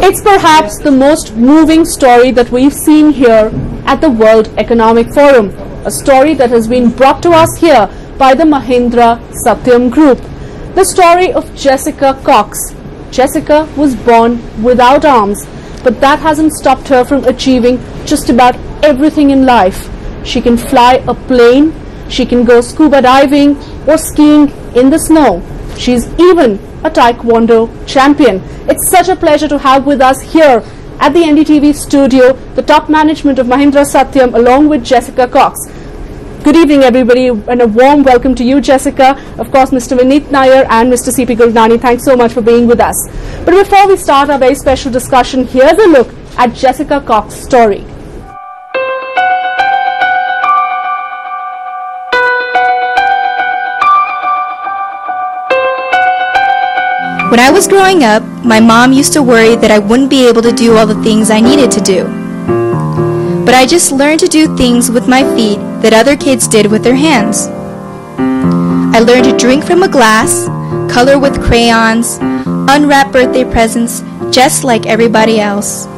It's perhaps the most moving story that we've seen here at the World Economic Forum, a story that has been brought to us here by the Mahindra Satyam Group. The story of Jessica Cox. Jessica was born without arms, but that hasn't stopped her from achieving just about everything in life. She can fly a plane, she can go scuba diving or skiing in the snow. She's even a taekwondo champion. It's such a pleasure to have with us here at the NDTV studio the top management of Mahindra Satyam along with Jessica Cox. Good evening everybody and a warm welcome to you, Jessica. Of course, Mr. Vineet Nair and Mr. C.P. Gulnani, thanks so much for being with us. But before we start our very special discussion, here's a look at Jessica Cox's story. When I was growing up, my mom used to worry that I wouldn't be able to do all the things I needed to do. But I just learned to do things with my feet that other kids did with their hands. I learned to drink from a glass, color with crayons, unwrap birthday presents just like everybody else.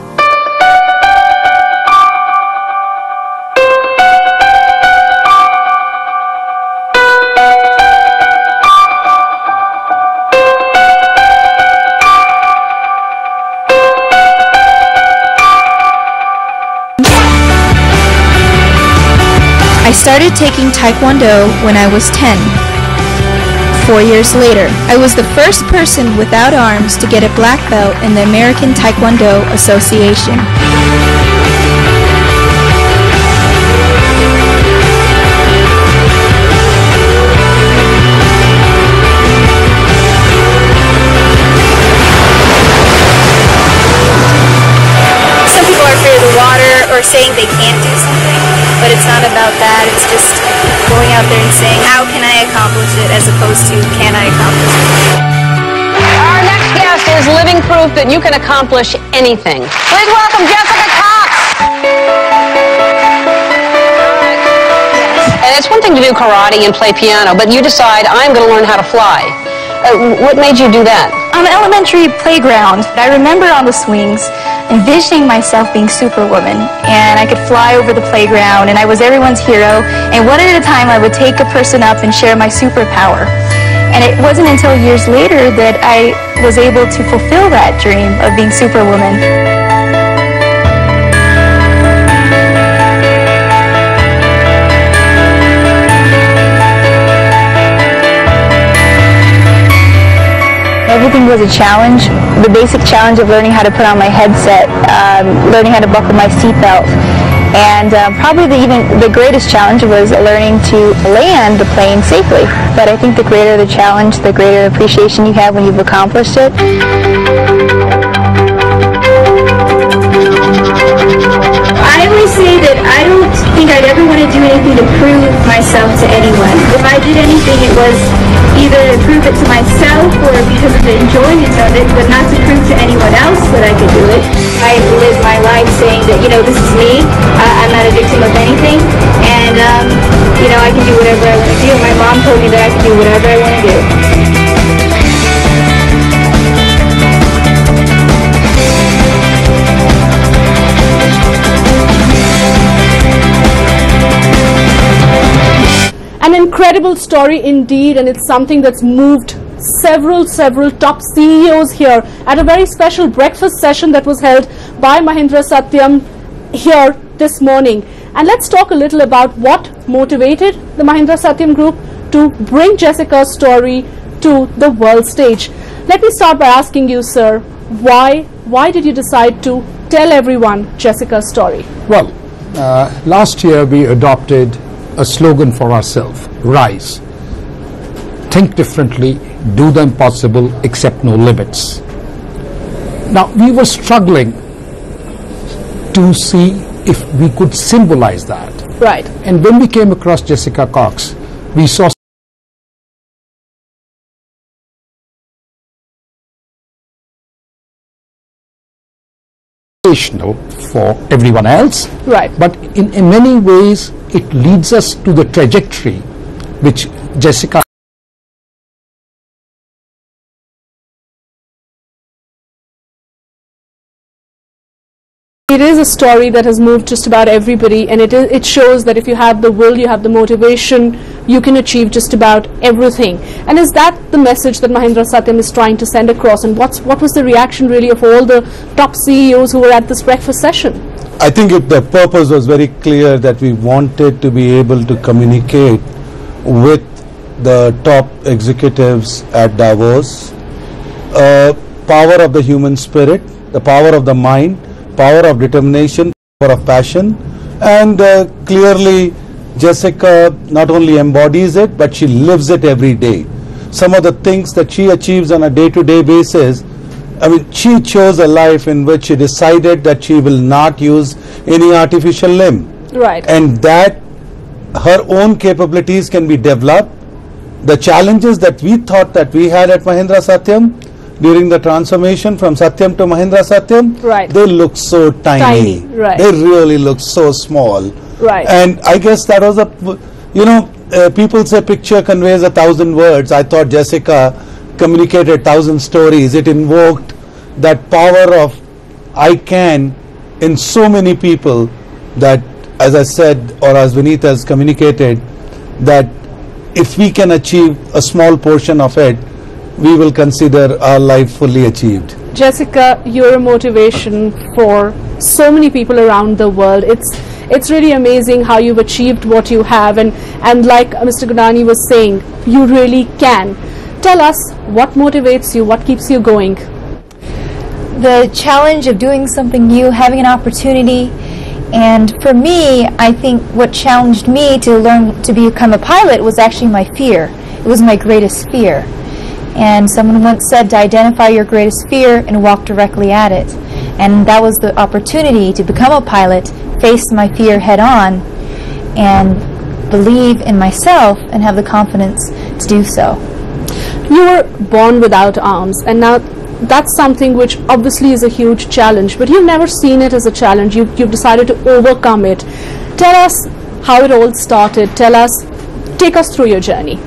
I started taking taekwondo when I was 10. 4 years later, I was the first person without arms to get a black belt in the American Taekwondo Association. Some people are afraid of the water or saying they can't do something. But it's not about that, it's just going out there and saying, how can I accomplish it, as opposed to, can I accomplish it? Our next guest is living proof that you can accomplish anything. Please welcome Jessica Cox! And it's one thing to do karate and play piano, but you decide, I'm going to learn how to fly. What made you do that? On the elementary playground, I remember on the swings envisioning myself being Superwoman, and I could fly over the playground, and I was everyone's hero, and one at a time I would take a person up and share my superpower. And it wasn't until years later that I was able to fulfill that dream of being Superwoman. Everything was a challenge. The basic challenge of learning how to put on my headset, learning how to buckle my seatbelt, and probably the greatest challenge was learning to land the plane safely. But I think the greater the challenge, the greater appreciation you have when you've accomplished it. I always say that I don't think I'd ever want to do anything to prove myself to anyone. If I did anything, it was either to prove it to myself or because of the enjoyment of it, but not to prove to anyone else that I could do it. I live my life saying that, this is me. I'm not a victim of anything, and I can do whatever I want to do. My mom told me that I can do whatever I want to do. An incredible story indeed, and it's something that's moved several top CEOs here at a very special breakfast session that was held by Mahindra Satyam here this morning. And let's talk a little about what motivated the Mahindra Satyam Group to bring Jessica's story to the world stage. Let me start by asking you, sir, why did you decide to tell everyone Jessica's story? Well, last year we adopted a slogan for ourselves: rise, think differently, do the impossible, accept no limits. Now we were struggling to see if we could symbolize that. Right. And when we came across Jessica Cox, we saw for everyone else, right? But in many ways it leads us to the trajectory which Jessica It is a story that has moved just about everybody, and it shows that if you have the will, you have the motivation, you can achieve just about everything. And is that the message that Mahindra Satyam is trying to send across? And what was the reaction really of all the top CEOs who were at this breakfast session? I think the purpose was very clear, that we wanted to be able to communicate with the top executives at Davos, power of the human spirit, the power of the mind, power of determination, power of passion, and clearly Jessica not only embodies it, but she lives it every day. Some of the things that she achieves on a day-to-day basis, I mean, she chose a life in which she decided that she will not use any artificial limb. Right. And that her own capabilities can be developed. The challenges that we thought that we had at Mahindra Satyam during the transformation from Satyam to Mahindra Satyam, right, they look so tiny. Right. They really look so small. Right. And I guess that was people say picture conveys 1,000 words. I thought Jessica communicated 1,000 stories. It invoked that power of I can in so many people, that, as I said, or as Vineet has communicated, that if we can achieve a small portion of it, we will consider our life fully achieved. Jessica, you're a motivation for so many people around the world. It's really amazing how you've achieved what you have, and like Mr. Gudani was saying, you really can. Tell us what motivates you, what keeps you going. The challenge of doing something new, having an opportunity, and for me, I think what challenged me to learn to become a pilot was actually my fear. It was my greatest fear. And someone once said to identify your greatest fear and walk directly at it. And that was the opportunity to become a pilot, face my fear head on, and believe in myself and have the confidence to do so. You were born without arms, and now that's something which obviously is a huge challenge, but you've never seen it as a challenge. You've decided to overcome it. Tell us how it all started. Take us through your journey.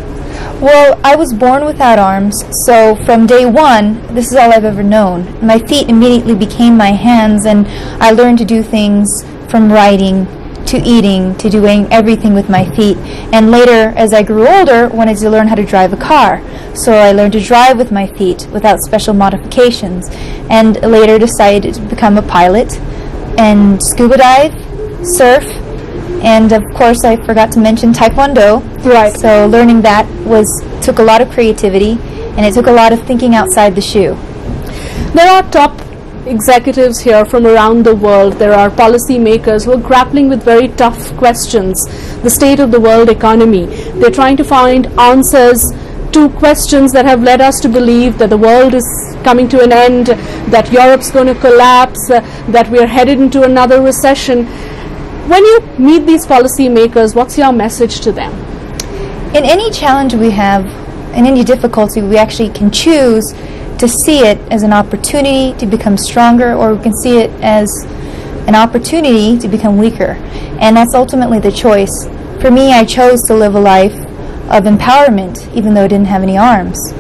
Well, I was born without arms, so from day one, this is all I've ever known. My feet immediately became my hands, and I learned to do things from writing to eating to doing everything with my feet. And later, as I grew older, wanted to learn how to drive a car. So I learned to drive with my feet without special modifications, and later decided to become a pilot and scuba dive, surf, and of course I forgot to mention taekwondo. Right. So learning that took a lot of creativity, and it took a lot of thinking outside the shoe. There are top executives here from around the world. There are policy makers who are grappling with very tough questions. The state of the world economy. They're trying to find answers to questions that have led us to believe that the world is coming to an end, that Europe's going to collapse, that we're headed into another recession. When you meet these policy makers, what's your message to them? In any challenge we have, in any difficulty, we actually can choose to see it as an opportunity to become stronger, or we can see it as an opportunity to become weaker. And that's ultimately the choice. For me, I chose to live a life of empowerment, even though I didn't have any arms.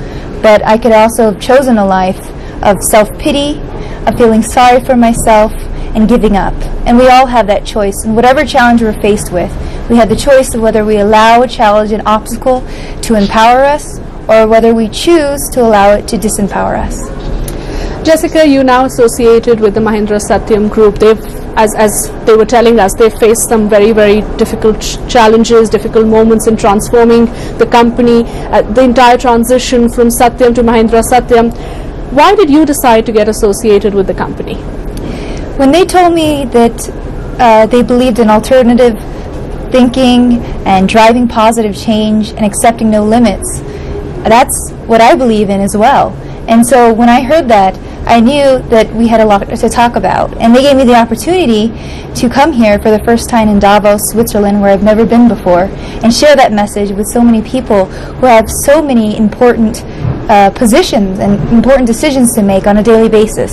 But I could also have chosen a life of self-pity, of feeling sorry for myself, and giving up. And we all have that choice. And whatever challenge we're faced with, we have the choice of whether we allow a challenge, an obstacle, to empower us, or whether we choose to allow it to disempower us. Jessica, you now associated with the Mahindra Satyam group. They've, as they were telling us, they've faced some very, very difficult challenges, difficult moments in transforming the company, the entire transition from Satyam to Mahindra Satyam. Why did you decide to get associated with the company? When they told me that they believed in alternative thinking and driving positive change and accepting no limits, that's what I believe in as well. And so when I heard that, I knew that we had a lot to talk about. And they gave me the opportunity to come here for the first time in Davos, Switzerland, where I've never been before, and share that message with so many people who have so many important positions and important decisions to make on a daily basis.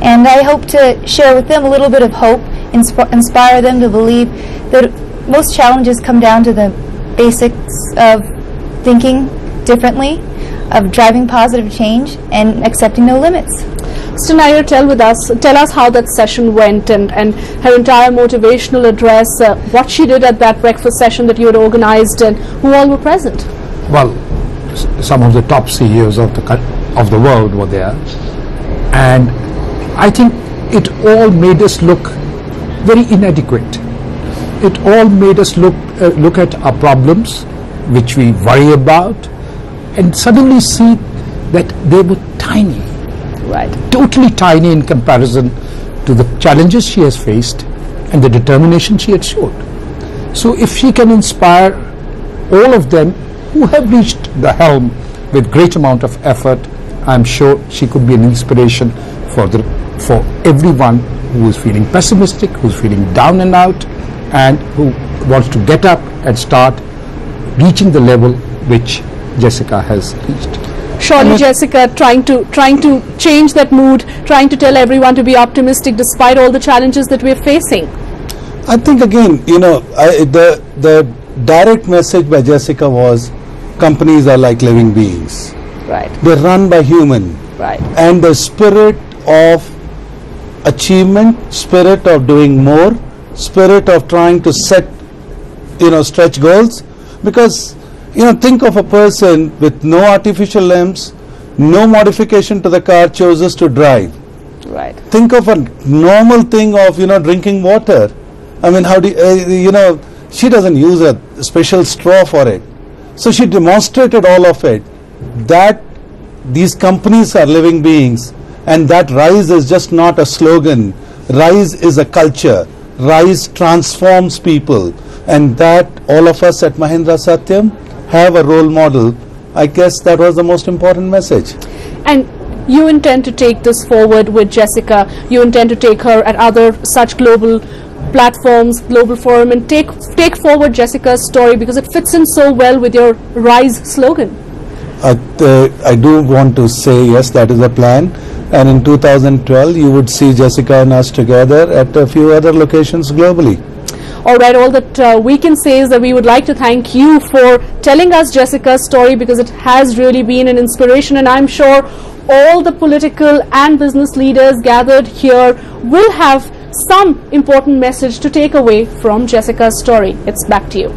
And I hope to share with them a little bit of hope, inspire them to believe that most challenges come down to the basics of thinking differently, of driving positive change, and accepting no limits. Mr. Nair, tell us how that session went and her entire motivational address, what she did at that breakfast session that you had organized, and who all were present. Well, some of the top CEOs of the world were there, and I think it all made us look very inadequate. It all made us look at our problems, which we worry about, and suddenly see that they were tiny, right? Totally tiny in comparison to the challenges she has faced and the determination she had showed. So if she can inspire all of them who have reached the helm with great amount of effort, I'm sure she could be an inspiration for everyone who is feeling pessimistic, who is feeling down and out, and who wants to get up and start reaching the level which Jessica has reached. Surely Jessica trying to change that mood, trying to tell everyone to be optimistic despite all the challenges that we're facing. I think again, the direct message by Jessica was, companies are like living beings. Right. They're run by human. Right. And the spirit of achievement, spirit of doing more, spirit of trying to set, stretch goals. Because, think of a person with no artificial limbs, no modification to the car, chooses to drive. Right. Think of a normal thing of, drinking water. I mean, how do you, she doesn't use a special straw for it. So she demonstrated all of it, that these companies are living beings, and that RISE is just not a slogan. RISE is a culture. RISE transforms people, and that all of us at Mahindra Satyam have a role model. I guess that was the most important message. And you intend to take this forward with Jessica. You intend to take her at other such global platforms, global forum, and take forward Jessica's story because it fits in so well with your RISE slogan. I do want to say yes, that is the plan. And in 2012, you would see Jessica and us together at a few other locations globally. All right, all that we can say is that we would like to thank you for telling us Jessica's story because it has really been an inspiration, and I'm sure all the political and business leaders gathered here will have some important message to take away from Jessica's story. It's back to you.